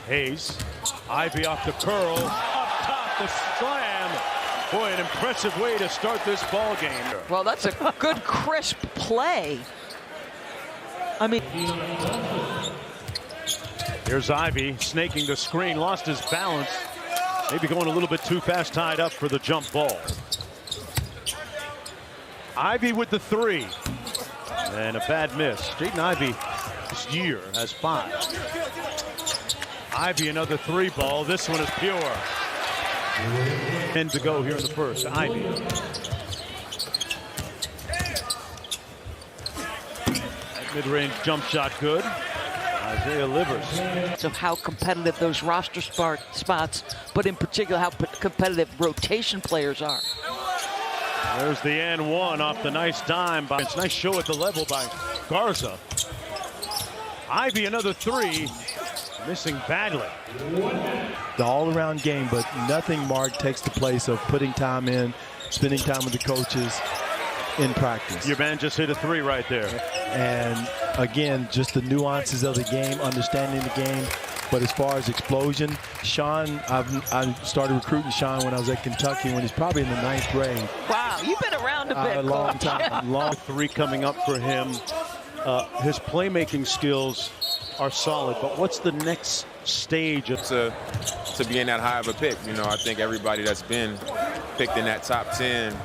Hayes, Ivey off the curl, up top, the slam. Boy, an impressive way to start this ball game. Well, that's a good, crisp play. I mean, here's Ivey snaking the screen, lost his balance. Maybe going a little bit too fast, tied up for the jump ball. Ivey with the three. And a bad miss. Jaden Ivey this year has 5. Ivey another three ball. This one is pure. 10 to go here in the first. Ivey. That mid-range jump shot good. Isaiah Livers. Of how competitive those roster spots, but in particular how competitive rotation players are. There's the and one off the nice dime. It's a nice show at the level by Garza. Ivey another three. Missing badly. The all-around game, but nothing, Mark, takes the place of putting time in, spending time with the coaches in practice. Your man just hit a three right there. And again, just the nuances of the game, understanding the game. But as far as explosion, Sean, I started recruiting Sean when I was at Kentucky when he's probably in the 9th grade. Wow, you've been around a bit. A long time. Long three coming up for him. His playmaking skills are solid, but what's the next stage? To be in that high of a pick, you know, I think everybody that's been picked in that top 10,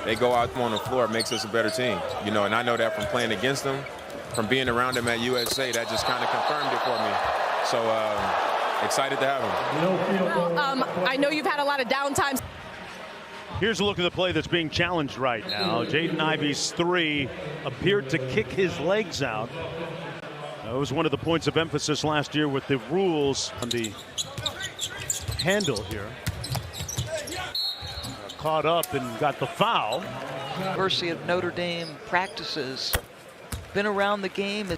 they go out on the floor, it makes us a better team, you know, and I know that from playing against them, from being around them at USA, that just kind of confirmed it for me. So excited to have him. I know you've had a lot of downtime. Here's a look at the play that's being challenged right now. Jaden Ivey's three appeared to kick his legs out. That was one of the points of emphasis last year with the rules on the handle here. Caught up and got the foul. University of Notre Dame practices. Been around the game.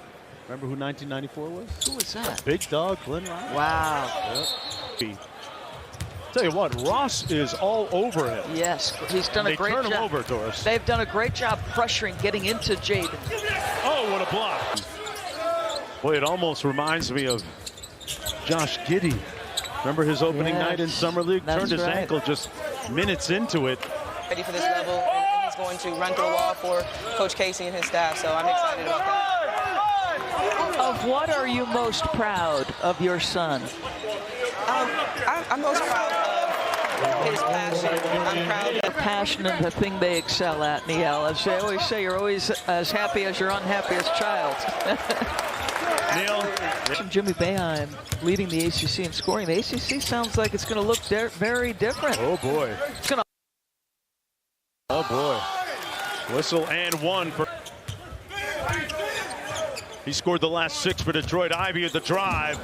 Remember who 1994 was? Who was that? Big dog, Glenn Ryan. Wow. Yep. Tell you what, Ross is all over him. Yes, he's done a great job. They turn him over, Doris. They've done a great job pressuring, getting into Jaden. Oh, what a block. Boy, it almost reminds me of Josh Giddey. Remember his opening night in Summer League? Turned his ankle just minutes into it. Ready for this level, and he's going to run through the wall for Coach Casey and his staff, so I'm excited about that. Of what are you most proud of your son? I'm most proud of his passion. I'm proud of passion and the thing they excel at, Neil. As they always say, you're always as happy as your unhappiest child. Neil. Jimmy Boeheim leading the ACC in scoring. The ACC sounds like it's going to look very different. Oh, boy. It's going to. Oh, boy. Whistle and one for. He scored the last 6 for Detroit. Ivey at the drive.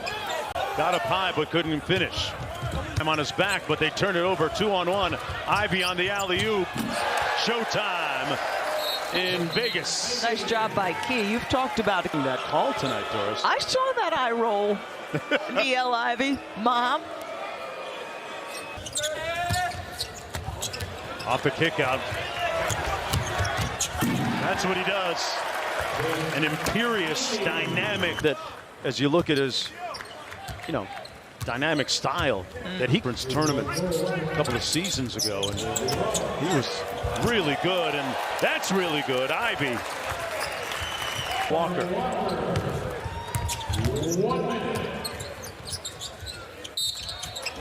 Got up high, but couldn't finish. I'm on his back, but they turn it over 2-on-1. Ivey on the alley-oop. Showtime in Vegas. Nice job by Key. You've talked about it. That call tonight, Doris. I saw that eye roll. Neil Ivey, Mom. Off the kick out. That's what he does. An imperious dynamic that, as you look at his, dynamic style that he went tournament a couple of seasons ago, and he was really good, and that's really good. Ivey. Walker.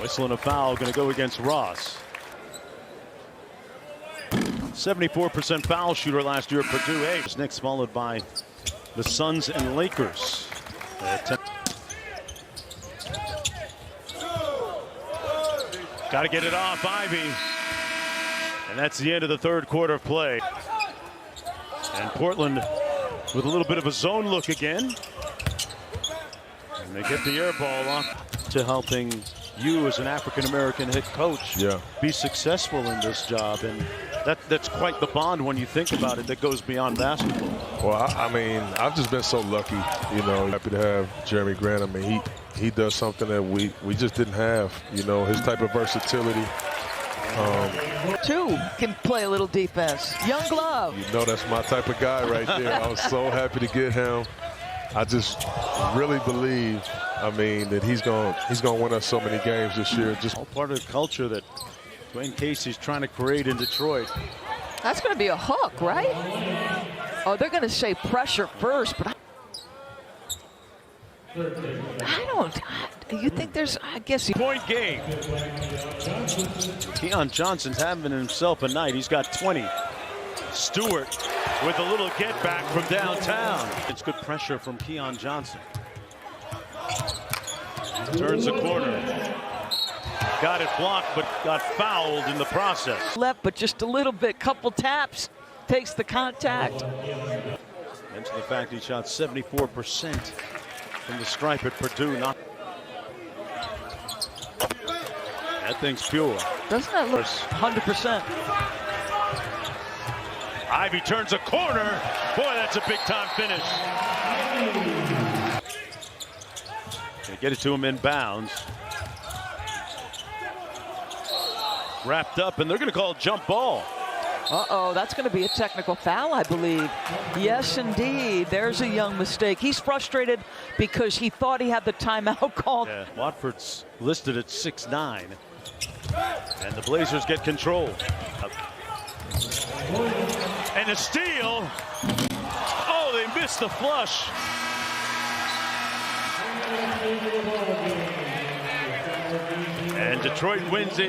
Whistling a foul, going to go against Ross. 74% foul shooter last year at Purdue. Next followed by the Suns and Lakers. Got to get it off Ivey. And that's the end of the third quarter of play. And Portland with a little bit of a zone look again. And they get the air ball off to helping you as an African-American head coach be successful in this job. And that's quite the bond when you think about it, that goes beyond basketball. Well, I mean, I've just been so lucky, happy to have Jeremy Grant. I mean, he does something that we just didn't have, his type of versatility. Two can play a little defense. Young glove. That's my type of guy right there. I was so happy to get him. I just really believe, I mean, that he's going to win us so many games this year. Just all part of the culture that Dwayne Casey's trying to create in Detroit. That's going to be a hook, right? Oh, they're going to say pressure first, but I don't. You think there's, I guess. Point game. Keon Johnson's having himself a night. He's got 20. Stewart with a little get back from downtown. It's good pressure from Keon Johnson. Turns the corner. Got it blocked, but got fouled in the process. Left, but just a little bit. Couple taps. Takes the contact. Mention the fact he shot 74% from the stripe at Purdue. That thing's pure. Doesn't that look 100%? Ivey turns a corner. Boy, that's a big-time finish. Gonna get it to him in bounds. Wrapped up, and they're going to call a jump ball. Uh-oh, that's going to be a technical foul, I believe. Yes, indeed. There's a young mistake. He's frustrated because he thought he had the timeout called. Yeah, Watford's listed at 6'9", and the Blazers get control. And a steal. Oh, they missed the flush. And Detroit wins it.